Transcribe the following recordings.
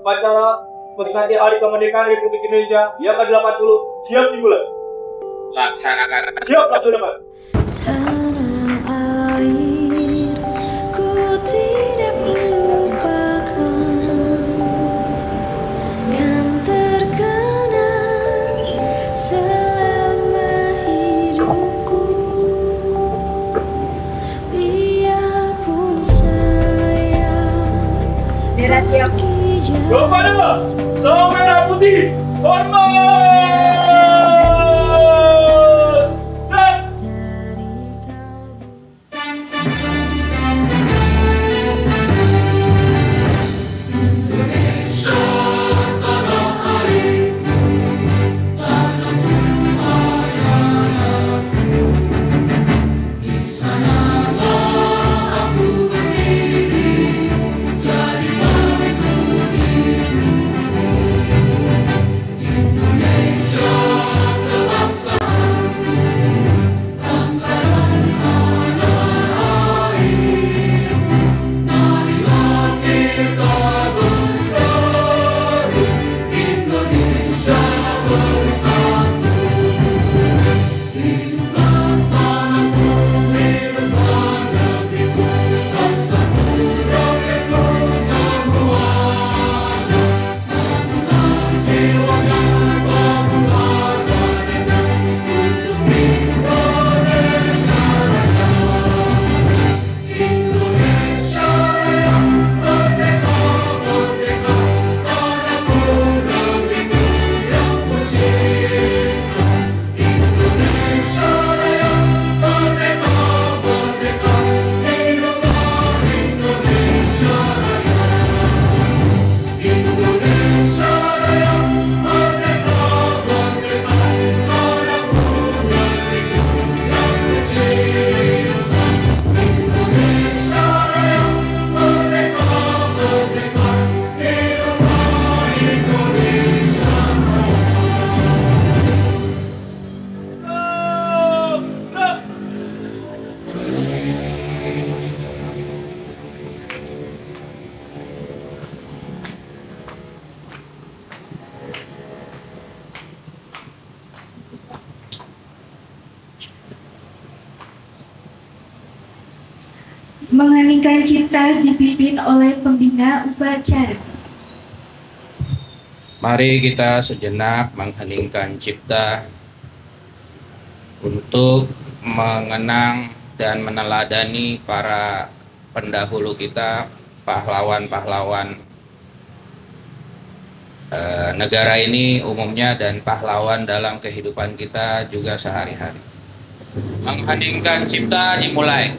upacara peringatan Hari Kemerdekaan Republik Indonesia yang ke-80 siap dimulai. Laksanakan. Siap, laksanakan. Tanah air, ku tidak lupakan, kan terkenang selama hidupku. Biarpun saya pergi jauh. Kepada Sang Merah Putih, hormat! Mengeningkan cipta dipimpin oleh pembina upacara. Mari kita sejenak mengheningkan cipta untuk mengenang dan meneladani para pendahulu kita, pahlawan-pahlawan negara ini umumnya dan pahlawan dalam kehidupan kita juga sehari-hari. Mengheningkan cipta dimulai.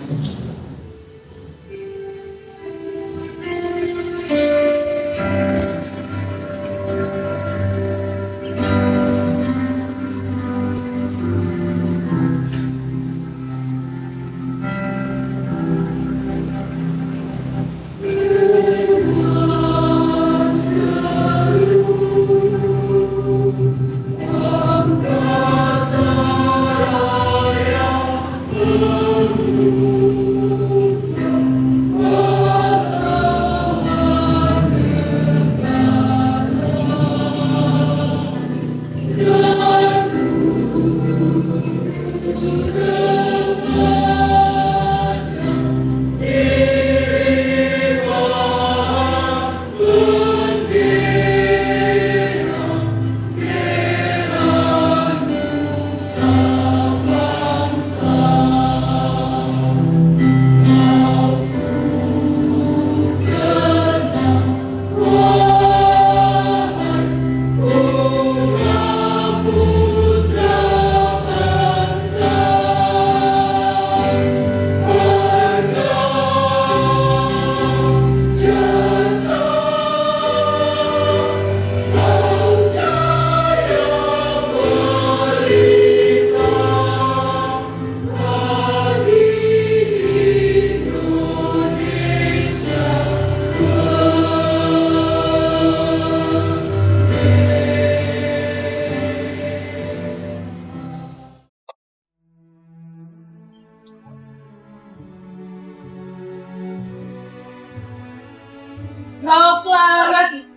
Proklamasi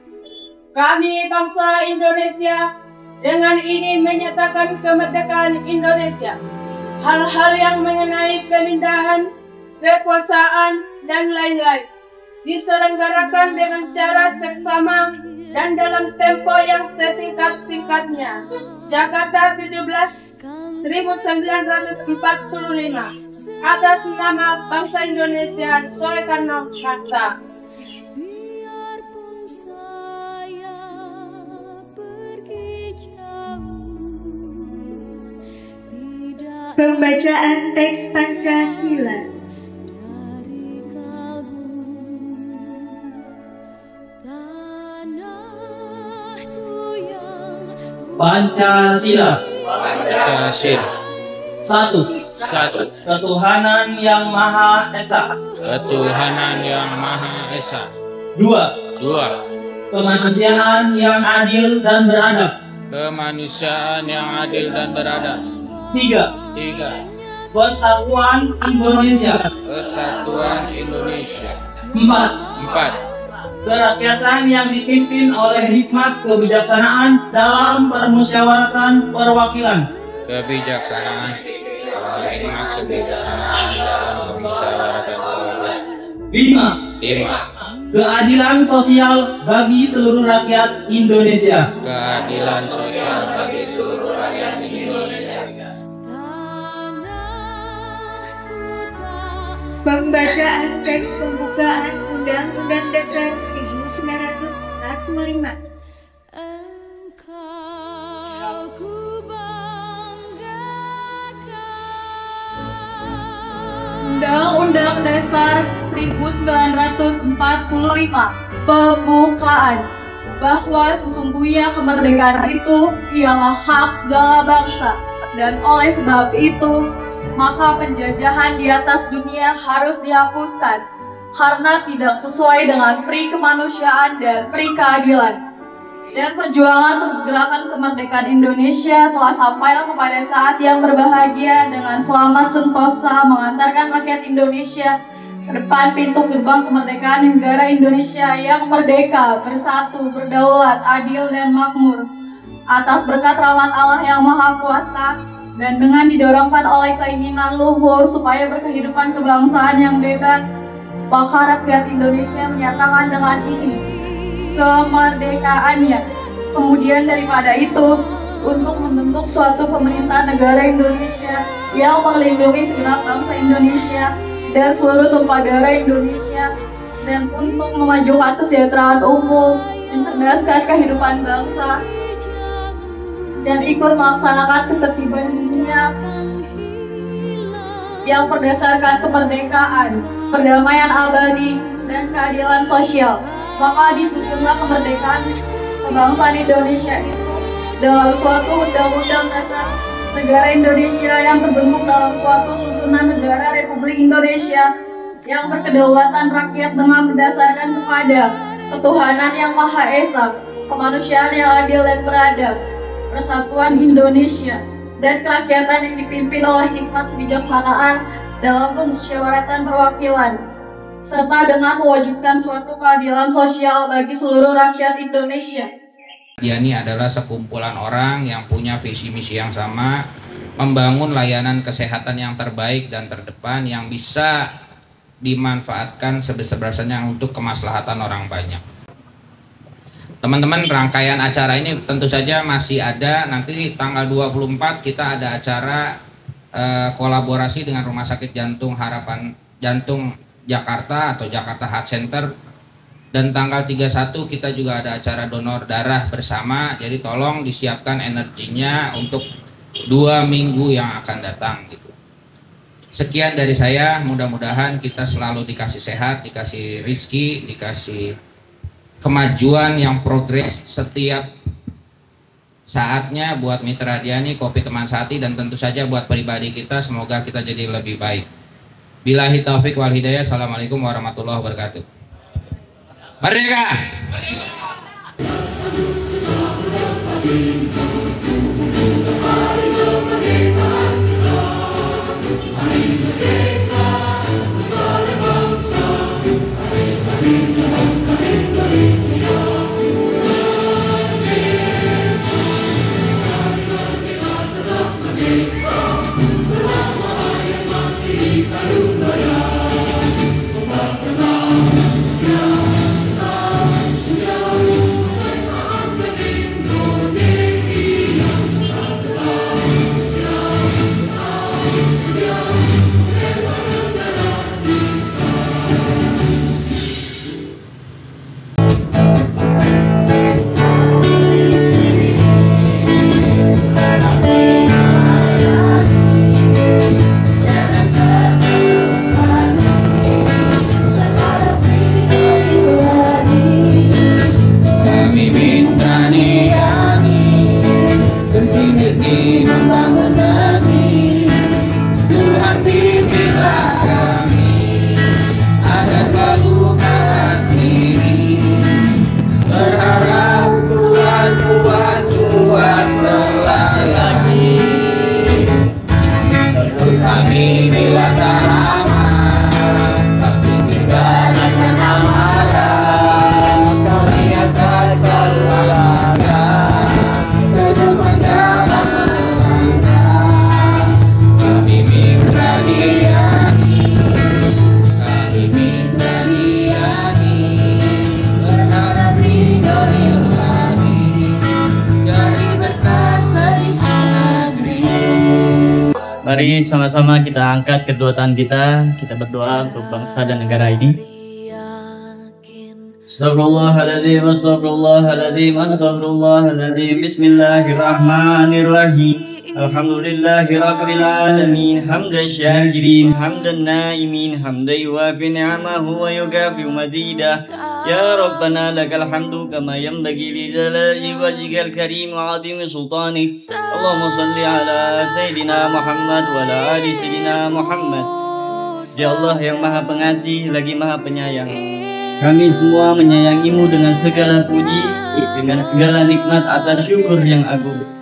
Kami bangsa Indonesia dengan ini menyatakan kemerdekaan Indonesia. Hal-hal yang mengenai pemindahan, kekuasaan, dan lain-lain diselenggarakan dengan cara seksama dan dalam tempo yang sesingkat-singkatnya. Jakarta 17 1945 atas nama bangsa Indonesia Soekarno-Hatta. Biarpun saya pergi jauh, tidak Pembacaan teks Pancasila. dari kalbu, tanahku yang Pancasila. Pancasila. 1. Ketuhanan yang Maha Esa. Ketuhanan yang Maha Esa. 2. 2. Kemanusiaan yang adil dan beradab. Kemanusiaan yang adil dan beradab. 3. 3. Persatuan Indonesia. Persatuan Indonesia. 4. 4. Kerakyatan yang dipimpin oleh hikmat kebijaksanaan dalam permusyawaratan perwakilan. Kebijaksanaan. Hikmat kebijaksanaan dalam permusyawaratan perwakilan. 5. 5. Keadilan sosial bagi seluruh rakyat Indonesia. Keadilan sosial bagi seluruh rakyat Indonesia. tanahku tak Pembacaan teks pembukaan Undang-Undang Dasar 1945. engkau ku banggakan. Undang-Undang Dasar 1945 Pembukaan bahwa sesungguhnya kemerdekaan itu ialah hak segala bangsa, dan oleh sebab itu maka penjajahan di atas dunia harus dihapuskan karena tidak sesuai dengan pri kemanusiaan dan pri keadilan. Dan perjuangan gerakan kemerdekaan Indonesia telah sampai kepada saat yang berbahagia dengan selamat sentosa mengantarkan rakyat Indonesia ke depan pintu gerbang kemerdekaan negara Indonesia yang merdeka, bersatu, berdaulat, adil, dan makmur. Atas berkat rahmat Allah yang Maha Kuasa dan dengan didorongkan oleh keinginan luhur supaya berkehidupan kebangsaan yang bebas, maka rakyat Indonesia menyatakan dengan ini kemerdekaannya. Kemudian daripada itu, untuk membentuk suatu pemerintah negara Indonesia yang melindungi segenap bangsa Indonesia dan seluruh tumpah darah Indonesia, dan untuk memajukan kesejahteraan umum, mencerdaskan kehidupan bangsa, dan ikut melaksanakan ketertiban dunia yang berdasarkan kemerdekaan, perdamaian abadi, dan keadilan sosial. Maka disusunlah kemerdekaan kebangsaan Indonesia itu dalam suatu undang-undang dasar negara Indonesia yang terbentuk dalam suatu susunan negara Republik Indonesia yang berkedaulatan rakyat dengan berdasarkan kepada ketuhanan yang Maha Esa, kemanusiaan yang adil dan beradab, persatuan Indonesia, dan kerakyatan yang dipimpin oleh hikmat kebijaksanaan dalam pemusyawaratan perwakilan, serta dengan mewujudkan suatu keadilan sosial bagi seluruh rakyat Indonesia. Ini adalah sekumpulan orang yang punya visi misi yang sama, membangun layanan kesehatan yang terbaik dan terdepan yang bisa dimanfaatkan sebesar-besarnya untuk kemaslahatan orang banyak. Teman-teman, rangkaian acara ini tentu saja masih ada. Nanti tanggal 24 kita ada acara kolaborasi dengan Rumah Sakit Jantung Harapan Jantung Jakarta atau Jakarta Heart Center, dan tanggal 31 kita juga ada acara donor darah bersama. Jadi tolong disiapkan energinya untuk 2 minggu yang akan datang gitu. Sekian dari saya, mudah-mudahan kita selalu dikasih sehat, dikasih rizki, dikasih kemajuan yang progres setiap saatnya buat Mitra Diani, Kopi Teman Sati, dan tentu saja buat pribadi kita. Semoga kita jadi lebih baik. Billahi taufik wal hidayah. Assalamualaikum warahmatullahi wabarakatuh. Merdeka! Mari sama-sama kita angkat kedua tangan kita berdoa untuk bangsa dan negara ini. Astagfirullahaladzim, astagfirullahaladzim, astagfirullahaladzim. Bismillahirrahmanirrahim. Alhamdulillahirabbil alamin, hamdan syakirin, hamdan naimin, hamdan yuwafi ni'amahu wa yukafi mazidah. Ya Rabbana lakal hamdu kama yanbaghi li jalali wajhikal karim wa 'azimi sultanik. Allahumma salli ala sayyidina Muhammad wa ala ali sayyidina Muhammad. Ya Allah yang Maha Pengasih lagi Maha Penyayang, kami semua menyayangimu dengan segala puji, dengan segala nikmat atas syukur yang agung.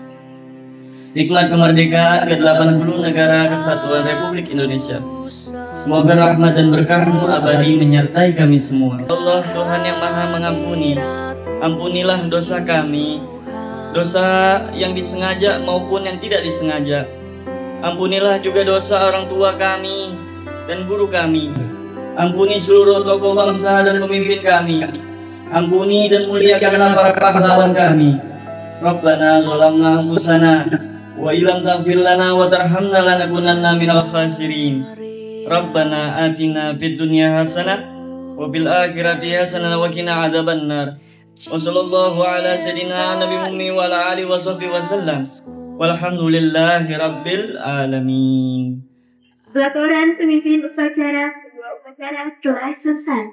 Nikmat kemerdekaan ke-80 negara kesatuan Republik Indonesia. Semoga rahmat dan berkah-Mu abadi menyertai kami semua. Allah Tuhan yang Maha Mengampuni, ampunilah dosa kami, dosa yang disengaja maupun yang tidak disengaja. Ampunilah juga dosa orang tua kami dan guru kami. Ampuni seluruh tokoh bangsa dan pemimpin kami. Ampuni dan muliakanlah para pahlawan kami. Rabbana zalamna anfusana wa illam taghfir lana wa tarhamna lanakunanna minal khasirin. Rabbana atina fid dunya hasanah wa fil akhirati hasanah wa qina adzabannar. Wa sallallahu ala sayyidina Nabi Muhammad wa ala alihi washabbihi wasallam. Walhamdulillahi rabbil alamin. Laporan pemimpin upacara kedua upacara telah selesai.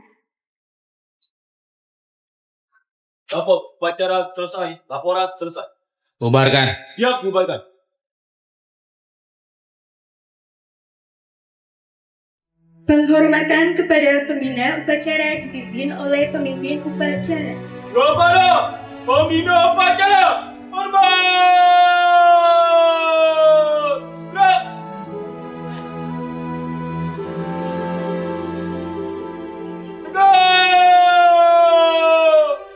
Upacara selesai. Laporan selesai. Bubarkan. Siap bubarkan. Penghormatan kepada pembina upacara dipimpin oleh pemimpin upacara. Kepada pembina upacara, hormat! Gerak! Tegak!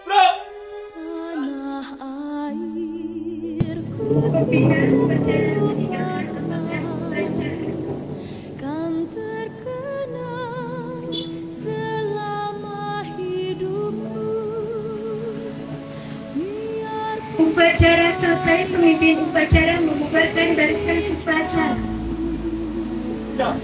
Gerak! Tanah airku Pembina upacara meninggalkan semangat upacara. kan terkenang selama hidupku. Biarpun Upacara selesai, pemimpin upacara membubarkan barisan upacara. Ya,